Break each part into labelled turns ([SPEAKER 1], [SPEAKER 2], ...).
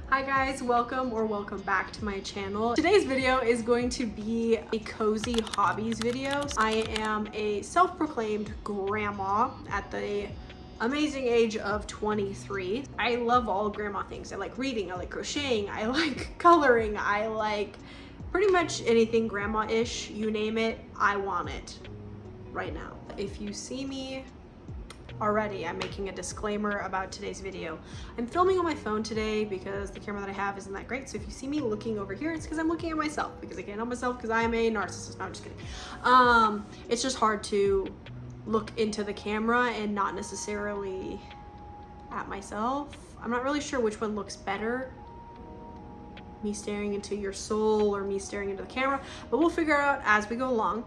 [SPEAKER 1] Hi guys, welcome back to my channel. Today's video is going to be a cozy hobbies video. I am a self-proclaimed grandma at the amazing age of 23. I love all grandma things. I like reading, I like crocheting, I like coloring, I like pretty much anything grandma-ish, you name it, I want it right now. If you see me already, I'm making a disclaimer about today's video. I'm filming on my phone today because the camera that I have isn't that great, so if you see me looking over here, it's because I'm looking at myself, because I can't help myself because I am a narcissist. No, I'm just kidding. It's just hard to look into the camera and not necessarily at myself. I'm not really sure which one looks better, me staring into your soul or me staring into the camera, but we'll figure out as we go along.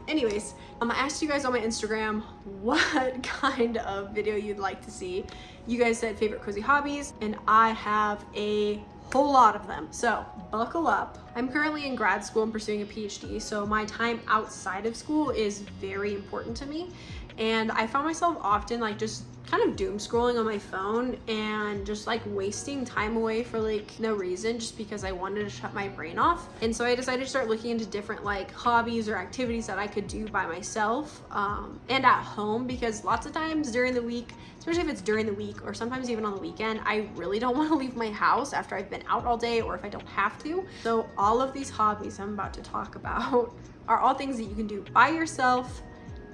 [SPEAKER 1] Anyways, I asked you guys on my Instagram what kind of video you'd like to see. You guys said favorite cozy hobbies, and I have a whole lot of them, so buckle up. I'm currently in grad school and pursuing a PhD, so my time outside of school is very important to me, and I found myself often like just kind of doom scrolling on my phone and just like wasting time away for like no reason, just because I wanted to shut my brain off. And so I decided to start looking into different like hobbies or activities that I could do by myself and at home, because lots of times during the week, especially if it's during the week or sometimes even on the weekend, I really don't want to leave my house after I've been out all day or if I don't have to. So all of these hobbies I'm about to talk about are all things that you can do by yourself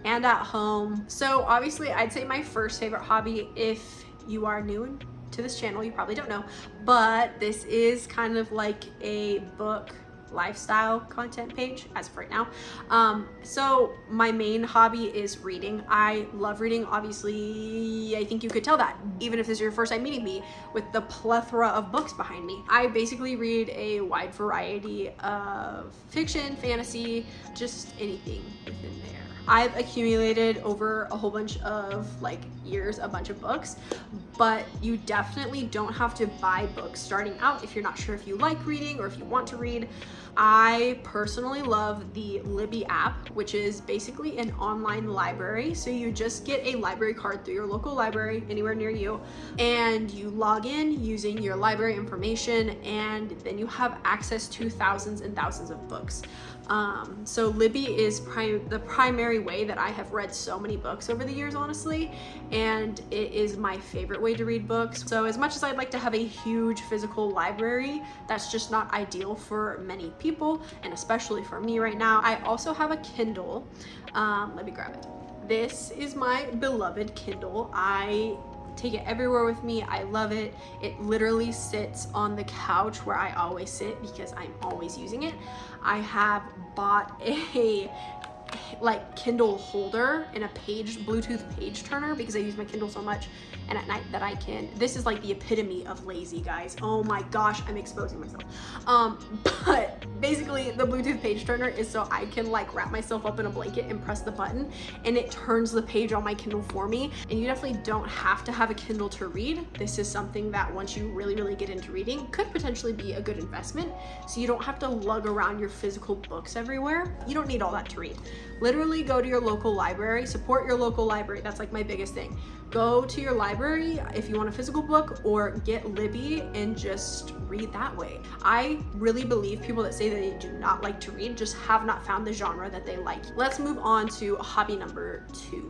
[SPEAKER 1] and at home. So obviously I'd say my first favorite hobby, if you are new to this channel, you probably don't know, but this is kind of like a book lifestyle content page as of right now. So my main hobby is reading. I love reading. Obviously, I think you could tell that, even if this is your first time meeting me, with the plethora of books behind me. I basically read a wide variety of fiction, fantasy, just anything within there. I've accumulated over a whole bunch of like years, a bunch of books, but you definitely don't have to buy books starting out if you're not sure if you like reading or if you want to read. I personally love the Libby app, which is basically an online library. So you just get a library card through your local library anywhere near you, and you log in using your library information, and then you have access to thousands and thousands of books. So Libby is the primary way that I have read so many books over the years, honestly, and it is my favorite way to read books. So as much as I'd like to have a huge physical library, that's just not ideal for many people, and especially for me right now. I also have a Kindle. Let me grab it. This is my beloved Kindle. I take it everywhere with me. I love it. It literally sits on the couch where I always sit because I'm always using it. I have bought a like Kindle holder and a Bluetooth page turner because I use my Kindle so much, and at night that I can, this is like the epitome of lazy, guys. Oh my gosh, I'm exposing myself. But basically the Bluetooth page turner is so I can like wrap myself up in a blanket and press the button and it turns the page on my Kindle for me. And you definitely don't have to have a Kindle to read. This is something that once you really get into reading could potentially be a good investment, so you don't have to lug around your physical books everywhere. You don't need all that to read. Literally go to your local library, support your local library. That's like my biggest thing. Go to your library if you want a physical book, or get Libby and just read that way. I really believe people that say that they do not like to read just have not found the genre that they like. Let's move on to hobby number 2.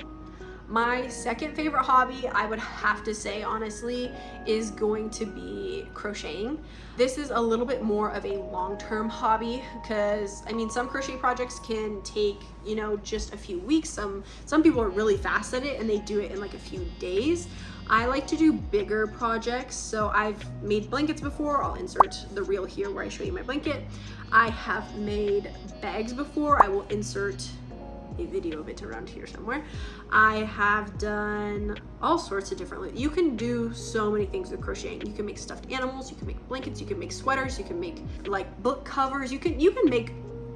[SPEAKER 1] My second favorite hobby, I would have to say honestly, is going to be crocheting. This is a little bit more of a long-term hobby because I mean some crochet projects can take, you know, just a few weeks. Some people are really fast at it and they do it in like a few days. I like to do bigger projects, so I've made blankets before. I'll insert the reel here where I show you my blanket. I have made bags before. I will insert a video of it around here somewhere. I have done all sorts of different, you can do so many things with crocheting. You can make stuffed animals, you can make blankets, you can make sweaters, you can make like book covers, you can make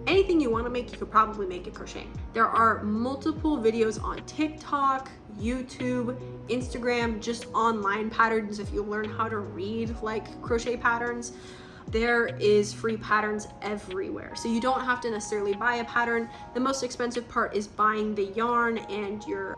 [SPEAKER 1] anything you want to make. You could probably make it crocheting. There are multiple videos on TikTok, YouTube, Instagram, just online patterns if you learn how to read like crochet patterns. There is free patterns everywhere, so you don't have to necessarily buy a pattern. The most expensive part is buying the yarn and your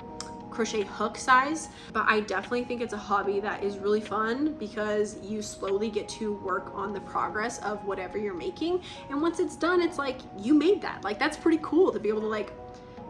[SPEAKER 1] crochet hook size, but I definitely think it's a hobby that is really fun because you slowly get to work on the progress of whatever you're making, and once it's done, it's like you made that. Like, that's pretty cool to be able to, like,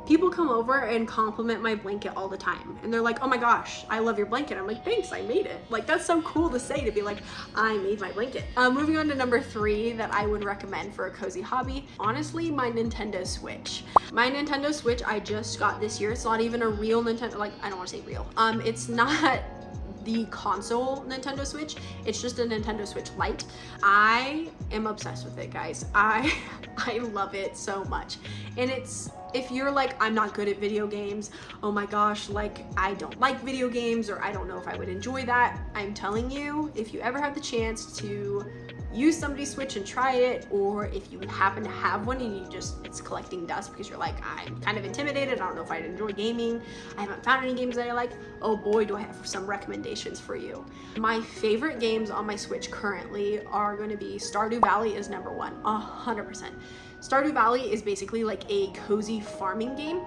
[SPEAKER 1] people come over and compliment my blanket all the time, and they're like, oh my gosh, I love your blanket. I'm like, thanks, I made it. Like, that's so cool to say, to be like, I made my blanket. Moving on to number 3 that I would recommend for a cozy hobby, honestly, my Nintendo Switch. My Nintendo Switch I just got this year. It's not even a real Nintendo, like, I don't want to say real. It's not the console Nintendo Switch, it's just a Nintendo Switch Lite. I am obsessed with it, guys. I love it so much. And it's, if you're like, I'm not good at video games, oh my gosh, like, I don't like video games, or I don't know if I would enjoy that, I'm telling you, if you ever have the chance to use somebody's Switch and try it, or if you happen to have one and it's collecting dust because you're like, I'm kind of intimidated, I don't know if I'd enjoy gaming, I haven't found any games that I like, oh boy, do I have some recommendations for you. My favorite games on my Switch currently are going to be Stardew Valley is number 1, 100%. Stardew Valley is basically like a cozy farming game.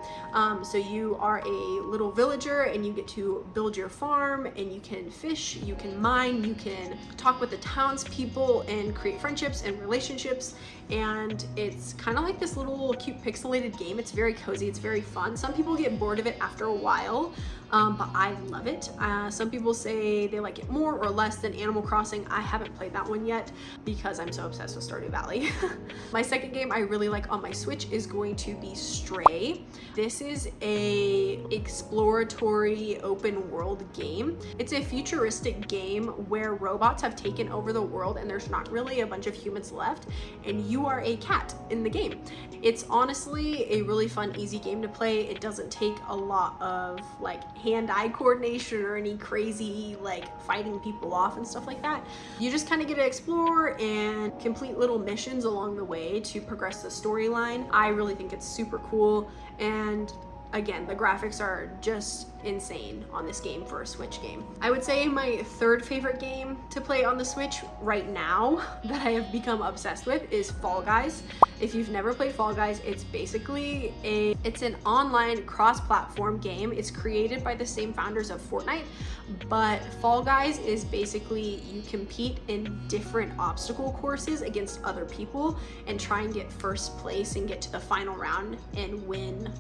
[SPEAKER 1] So you are a little villager and you get to build your farm, and you can fish, you can mine, you can talk with the townspeople and create friendships and relationships. And it's kind of like this little cute pixelated game. It's very cozy, it's very fun. Some people get bored of it after a while, but I love it. Some people say they like it more or less than Animal Crossing. I haven't played that one yet because I'm so obsessed with Stardew Valley. My second game I really like on my Switch is going to be Stray. This is a exploratory open world game. It's a futuristic game where robots have taken over the world and there's not really a bunch of humans left, and you are a cat in the game. It's honestly a really fun, easy game to play. It doesn't take a lot of like hand-eye coordination or any crazy like fighting people off and stuff like that. You just kind of get to explore and complete little missions along the way to progress the storyline. I really think it's super cool, and again, the graphics are just insane on this game for a Switch game. I would say my third favorite game to play on the Switch right now that I have become obsessed with is Fall Guys. If you've never played Fall Guys, it's basically it's an online cross-platform game. It's created by the same founders of Fortnite, but Fall Guys is basically you compete in different obstacle courses against other people and try and get first place and get to the final round and win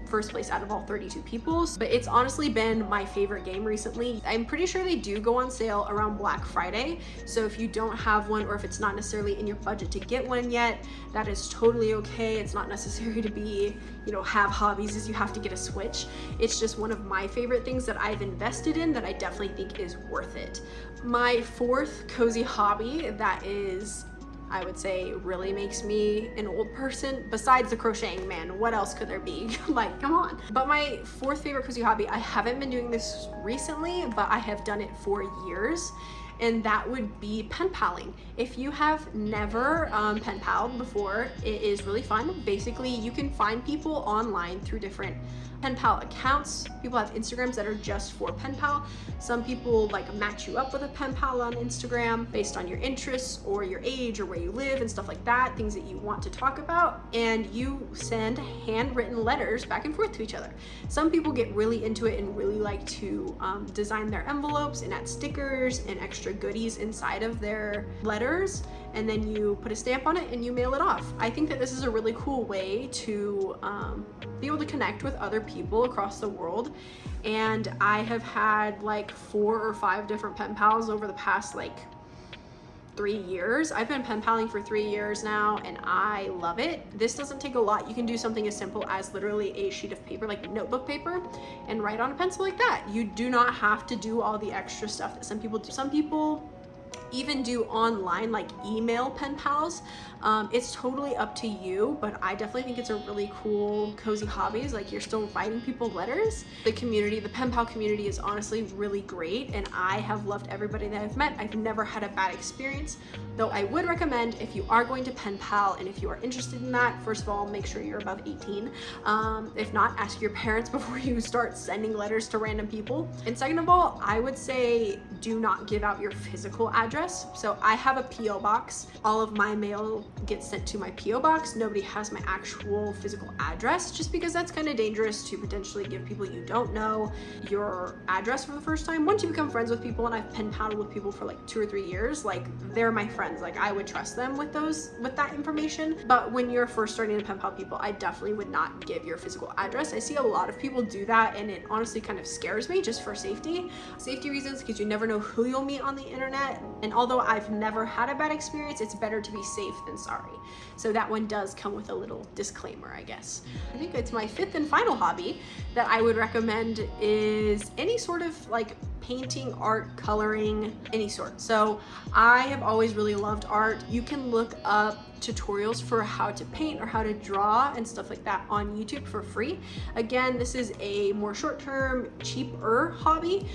[SPEAKER 1] first place out of all 32 people. But it's honestly been my favorite game recently. I'm pretty sure they do go on sale around Black Friday, so if you don't have one, or if it's not necessarily in your budget to get one yet, that is totally okay. It's not necessary to be, you know, have hobbies as you have to get a Switch. It's just one of my favorite things that I've invested in that I definitely think is worth it. My fourth cozy hobby that is, I would say, really makes me an old person, besides the crocheting, man, what else could there be? Like, come on. But my fourth favorite cozy hobby, I haven't been doing this recently, but I have done it for years, and that would be pen paling. If you have never pen paled before, it is really fun. Basically, you can find people online through different pen pal accounts. People have Instagrams that are just for pen pal. Some people like match you up with a pen pal on Instagram based on your interests or your age or where you live and stuff like that, things that you want to talk about, and you send handwritten letters back and forth to each other. Some people get really into it and really like to design their envelopes and add stickers and extra goodies inside of their letters, and then you put a stamp on it and you mail it off. I think that this is a really cool way to be able to connect with other people across the world, and I have had like 4 or 5 different pen pals over the past like 3 years. I've been pen paling for 3 years now, and I love it. This doesn't take a lot. You can do something as simple as literally a sheet of paper, like notebook paper, and write on a pencil like that. You do not have to do all the extra stuff that some people do. Some people even do online like email pen pals. It's totally up to you, but I definitely think it's a really cool cozy hobby. Like, you're still writing people letters. The community, the pen pal community, is honestly really great, and I have loved everybody that I've met. I've never had a bad experience, though I would recommend, if you are going to pen pal and if you are interested in that, first of all, make sure you're above 18. If not, ask your parents before you start sending letters to random people. And second of all, I would say do not give out your physical address address. So I have a PO box. All of my mail gets sent to my PO box. Nobody has my actual physical address, just because that's kind of dangerous to potentially give people you don't know your address for the first time. Once you become friends with people, and I've pen paled with people for like 2 or 3 years, like they're my friends. Like I would trust them with that information. But when you're first starting to pen pal people, I definitely would not give your physical address. I see a lot of people do that, and it honestly kind of scares me, just for safety reasons, because you never know who you'll meet on the internet. And although I've never had a bad experience, it's better to be safe than sorry. So that one does come with a little disclaimer, I guess. I think it's my 5th and final hobby that I would recommend is any sort of like painting, art, coloring, any sort. So I have always really loved art. You can look up tutorials for how to paint or how to draw and stuff like that on YouTube for free. Again, this is a more short-term, cheaper hobby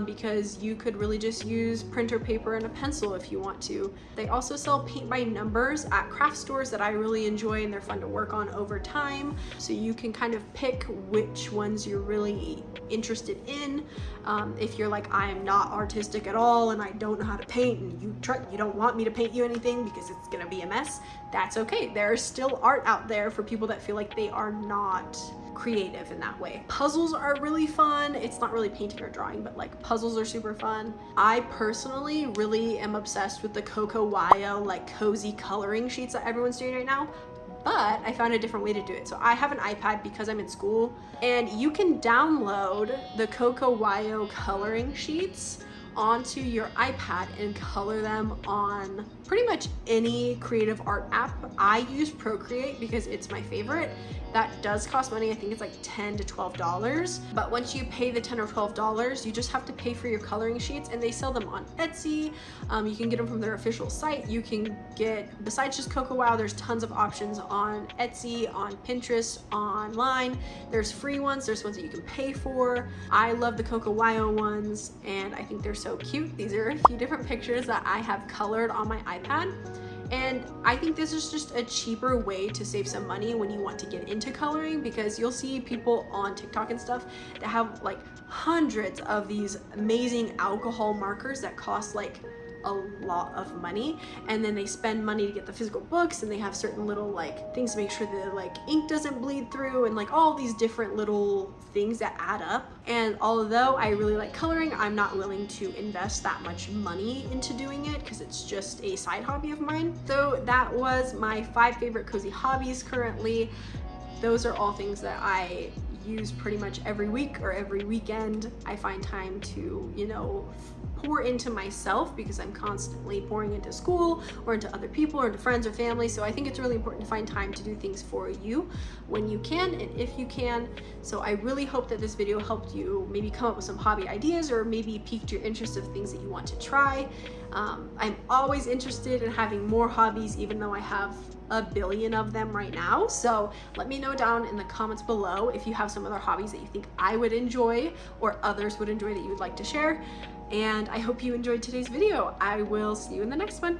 [SPEAKER 1] because you could really just use printer paper and a pencil if you want to. They also sell paint by numbers at craft stores that I really enjoy, and they're fun to work on over time. So you can kind of pick which ones you're really interested in. If you're like, I am not artistic at all and I don't know how to paint, and you don't want me to paint you anything because it's gonna be a mess, that's okay. There's still art out there for people that feel like they are not creative in that way. Puzzles are really fun. It's not really painting or drawing, but like puzzles are super fun. I personally really am obsessed with the Coco Wyo like cozy coloring sheets that everyone's doing right now. But I found a different way to do it. So I have an iPad because I'm in school, and you can download the Coco Wyo coloring sheets onto your iPad and color them on pretty much any creative art app. I use Procreate because it's my favorite. That does cost money. I think it's like $10 to $12. But once you pay the $10 or $12, you just have to pay for your coloring sheets, and they sell them on Etsy. You can get them from their official site. You can get, besides just Coco Wow, there's tons of options on Etsy, on Pinterest, online. There's free ones, there's ones that you can pay for. I love the Coco Wyo ones, and I think they're so cute. These are a few different pictures that I have colored on my iPad. And I think this is just a cheaper way to save some money when you want to get into coloring, because you'll see people on TikTok and stuff that have like hundreds of these amazing alcohol markers that cost like a lot of money, and then they spend money to get the physical books, and they have certain little like things to make sure the like ink doesn't bleed through, and like all these different little things that add up. And although I really like coloring, I'm not willing to invest that much money into doing it because it's just a side hobby of mine. So that was my 5 favorite cozy hobbies currently. Those are all things that I use pretty much every week or every weekend. I find time to, you know, pour into myself because I'm constantly pouring into school or into other people or into friends or family. So I think it's really important to find time to do things for you when you can and if you can. So I really hope that this video helped you maybe come up with some hobby ideas, or maybe piqued your interest of things that you want to try. I'm always interested in having more hobbies, even though I have a billion of them right now. So let me know down in the comments below if you have some other hobbies that you think I would enjoy or others would enjoy that you would like to share. And I hope you enjoyed today's video. I will see you in the next one.